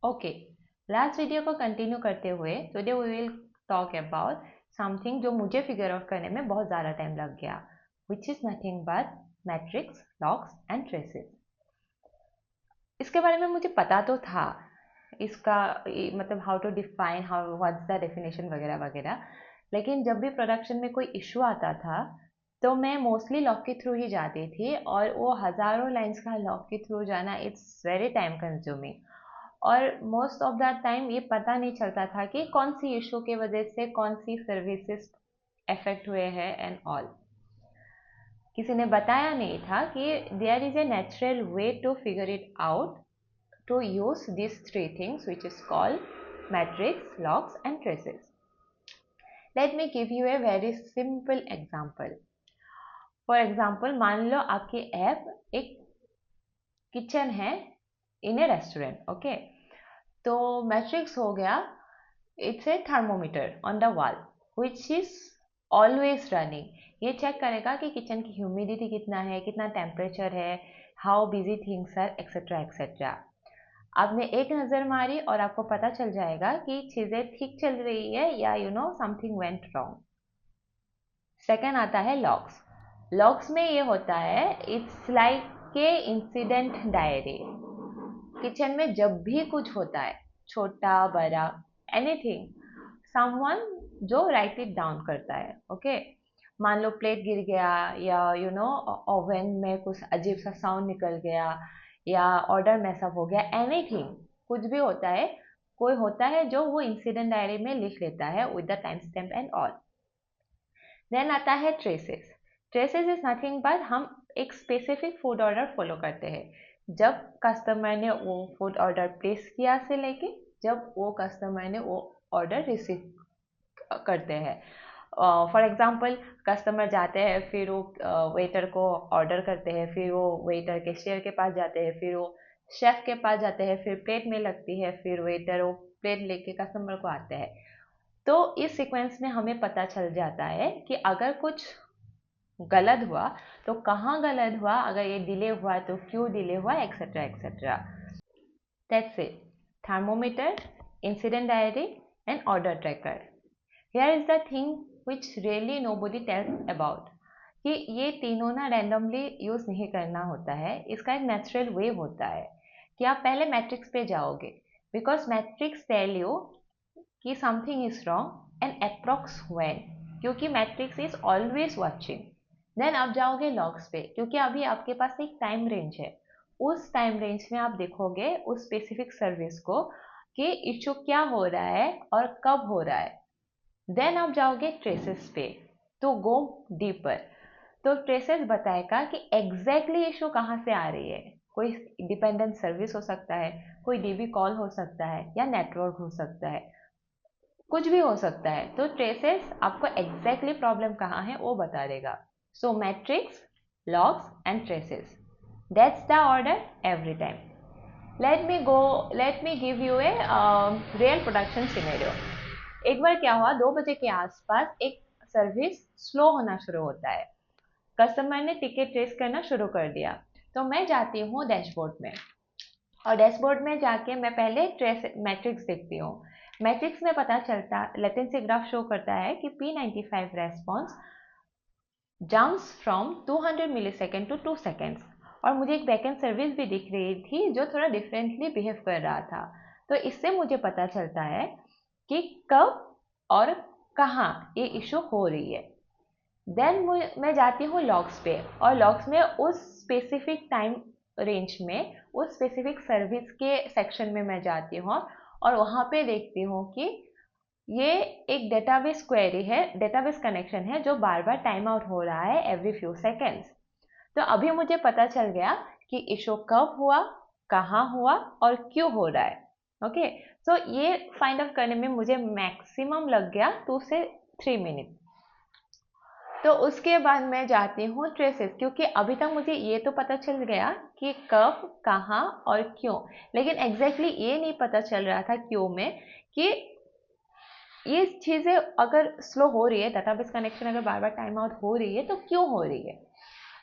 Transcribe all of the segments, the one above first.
Okay, last video को continue करते हुए today we will talk about something जो मुझे फिगर आउट करने में बहुत ज़्यादा टाइम लग गया, which is nothing but metrics, logs and traces. इसके बारे में मुझे पता तो था, इसका मतलब how to define, how what's the definition वगैरह वगैरह, लेकिन जब भी प्रोडक्शन में कोई इशू आता था तो मैं मोस्टली लॉग के थ्रू ही जाती थी, और वो हज़ारों लाइंस का लॉग के थ्रू जाना इट्स वेरी टाइम कंज्यूमिंग, और मोस्ट ऑफ द टाइम ये पता नहीं चलता था कि कौन सी इशू की वजह से कौन सी सर्विसेज अफेक्ट हुए हैं एंड ऑल। किसी ने बताया नहीं था कि there is a natural way to figure it out, to use this three things which is called metrics, logs and traces. Let me give you a very simple example. For example, मान लो आपकी app एक kitchen है in a restaurant, okay. तो metrics हो गया, it's a thermometer on the wall which is always running. ये check करेगा कि किचन की ह्यूमिडिटी कितना है, कितना टेम्परेचर है, how busy things are, etcetera etcetera. आपने एक नज़र मारी और आपको पता चल जाएगा कि चीज़ें ठीक चल रही है या you know something went wrong. Second आता है लॉग्स। लॉग्स में ये होता है, it's like a incident diary. Kitchen में जब भी कुछ होता है, छोटा बड़ा एनीथिंग, समवन जो राइट इट डाउन करता है, ओके। मान लो प्लेट गिर गया, या यू नो ओवन में कुछ अजीब सा साउंड निकल गया, या ऑर्डर मैसअप हो गया, एनीथिंग, कुछ भी होता है, कोई होता है जो वो इंसिडेंट डायरी में लिख लेता है with the time stamp and all. Then आता है traces. Traces is nothing but हम एक स्पेसिफिक फूड ऑर्डर फॉलो करते हैं, जब कस्टमर ने वो फूड ऑर्डर प्लेस किया से लेके जब वो कस्टमर ने वो ऑर्डर रिसीव करते हैं। फॉर एग्जांपल, कस्टमर जाते हैं, फिर वो वेटर को ऑर्डर करते हैं, फिर वो वेटर कैशियर के पास जाते हैं, फिर वो शेफ के पास जाते हैं, फिर प्लेट में लगती है, फिर वेटर वो प्लेट लेके कस्टमर को आते हैं। तो इस सीक्वेंस में हमें पता चल जाता है कि अगर कुछ गलत हुआ तो कहाँ गलत हुआ, अगर ये डिले हुआ तो क्यों डिले हुआ, etcetera etcetera. That's it. Thermometer, incident diary and order tracker. Here is the thing which really nobody tells about, कि ये तीनों ना रैंडमली यूज नहीं करना होता है, इसका एक नेचुरल वे होता है कि आप पहले मैट्रिक्स पे जाओगे, बिकॉज मैट्रिक्स टेल यू कि something is wrong and approx when, क्योंकि metrics is always watching. Then आप जाओगे लॉग्स पे, क्योंकि अभी आपके पास एक टाइम रेंज है, उस टाइम रेंज में आप देखोगे उस स्पेसिफिक सर्विस को कि इशू क्या हो रहा है और कब हो रहा है। देन आप जाओगे ट्रेसेस पे, तो गो डीपर। तो ट्रेसेस बताएगा कि एग्जैक्टली इशू कहाँ से आ रही है। कोई डिपेंडेंट सर्विस हो सकता है, कोई डीबी कॉल हो सकता है, या नेटवर्क हो सकता है, कुछ भी हो सकता है। तो ट्रेसेस आपको एग्जैक्टली प्रॉब्लम कहाँ है वो बता देगा। So metrics, logs and traces, that's the order every time. Let me give you a real production scenario. एक बार क्या हुआ, 2 बजे के आसपास एक सर्विस स्लो होना शुरू होता है। कस्टमर ने टिकट ट्रेस करना शुरू कर दिया। तो मैं जाती हूँ डैशबोर्ड में, और डैशबोर्ड में जाके मैं पहले ट्रेस मैट्रिक्स देखती हूँ। मैट्रिक्स में पता चलता, लेटेंसी ग्राफ शो करता है कि P95 response jumps from 200 millisecond to 2 seconds, और मुझे एक बैकएंड सर्विस भी दिख रही थी जो थोड़ा डिफरेंटली बिहेव कर रहा था। तो इससे मुझे पता चलता है कि कब और कहाँ ये इशू हो रही है। देन मैं जाती हूँ लॉग्स पे, और लॉग्स में उस स्पेसिफिक टाइम रेंज में उस स्पेसिफिक सर्विस के सेक्शन में मैं जाती हूँ, और वहाँ पे देखती हूँ कि ये एक डेटाबेस क्वेरी है, डेटाबेस कनेक्शन है जो बार बार टाइम आउट हो रहा है एवरी फ्यू सेकेंड्स। तो अभी मुझे पता चल गया कि इशू कब हुआ, कहाँ हुआ और क्यों हो रहा है। ओके, सो ये फाइंड आउट करने में मुझे मैक्सिमम लग गया 2 से 3 मिनट। तो उसके बाद मैं जाती हूँ ट्रेसेस, क्योंकि अभी तक मुझे ये तो पता चल गया कि कब, कहाँ और क्यों, लेकिन एग्जैक्टली ये नहीं पता चल रहा था क्यों में, कि ये चीज़ें अगर स्लो हो रही है, डेटाबेस कनेक्शन अगर बार बार टाइम आउट हो रही है तो क्यों हो रही है।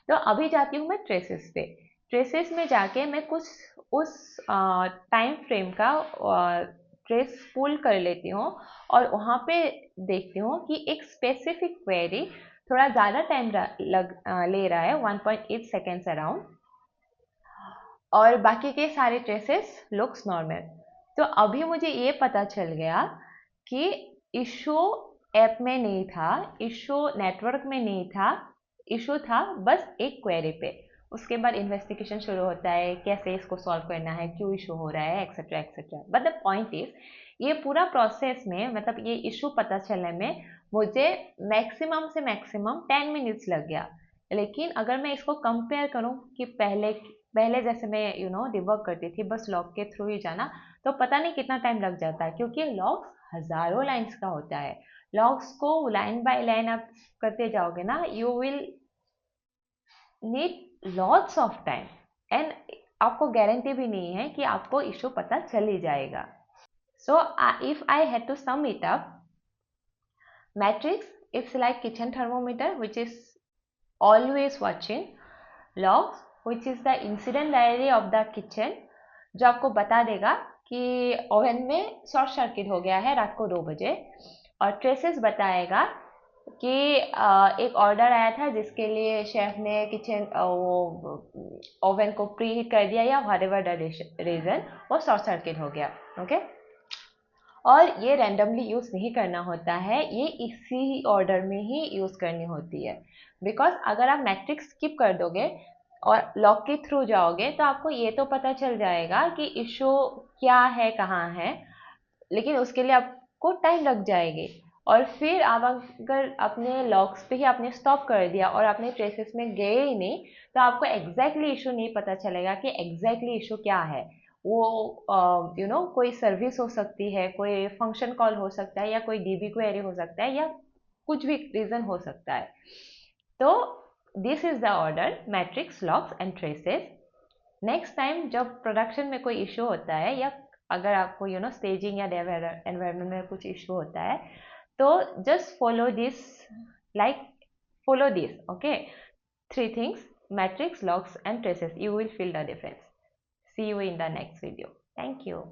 तो अभी जाती हूँ मैं ट्रेसेस पे। ट्रेसेस में जाके मैं कुछ उस टाइम फ्रेम का ट्रेस पुल कर लेती हूँ और वहाँ पे देखती हूँ कि एक स्पेसिफिक क्वेरी थोड़ा ज़्यादा टाइम ले रहा है 1.8 सेकेंड्स अराउंड, और बाकी के सारे ट्रेसेस लुक्स नॉर्मल। तो अभी मुझे ये पता चल गया कि इशू ऐप में नहीं था, इशू नेटवर्क में नहीं था, इशू था बस एक क्वेरी पे। उसके बाद इन्वेस्टिगेशन शुरू होता है, कैसे इसको सॉल्व करना है, क्यों इशू हो रहा है, etcetera etcetera. But the point is, ये पूरा प्रोसेस में, मतलब ये इशू पता चलने में मुझे मैक्सिमम से मैक्सिमम 10 मिनट्स लग गया। लेकिन अगर मैं इसको कंपेयर करूं कि पहले पहले जैसे मैं डिबग करती थी बस लॉग के थ्रू ही जाना, तो पता नहीं कितना टाइम लग जाता है, क्योंकि लॉग्स हजारों लाइंस का होता है। लॉग्स को लाइन बाय लाइन आप करते जाओगे ना, you will need lots of time, and आपको गारंटी भी नहीं है कि आपको इशू पता चल ही जाएगा। So if I had to sum it up, metrics it's like kitchen thermometer which is always watching, logs which is the incident diary of the kitchen, जो आपको बता देगा कि ओवन में शॉर्ट सर्किट हो गया है रात को 2 बजे, और ट्रेसेस बताएगा कि एक ऑर्डर आया था जिसके लिए शेफ ने किचन ओवन को प्री हीट कर दिया या व्हाटएवर द रीजन, वो शॉर्ट सर्किट हो गया। ओके, और ये रैंडमली यूज़ नहीं करना होता है, ये इसी ऑर्डर में ही यूज़ करनी होती है। बिकॉज अगर आप मैट्रिक्स स्किप कर दोगे और लॉग के थ्रू जाओगे तो आपको ये तो पता चल जाएगा कि इशू क्या है, कहाँ है, लेकिन उसके लिए आपको टाइम लग जाएगी। और फिर आप अगर अपने लॉग्स पे ही आपने स्टॉप कर दिया और अपने ट्रेसेस में गए ही नहीं, तो आपको एग्जैक्टली इशू नहीं पता चलेगा कि एग्जैक्टली इशू क्या है। वो कोई सर्विस हो सकती है, कोई फंक्शन कॉल हो सकता है, या कोई डीबी क्वेरी हो सकता है, या कुछ भी रीज़न हो सकता है। तो this is the order, matrix, logs and traces. Next time जब प्रोडक्शन में कोई इशू होता है, या अगर आपको स्टेजिंग या एनवायरनमेंट में कुछ इशू होता है, तो just follow this, follow this, okay? 3 things: matrix, logs and traces. You will feel the difference. See you in the next video. Thank you.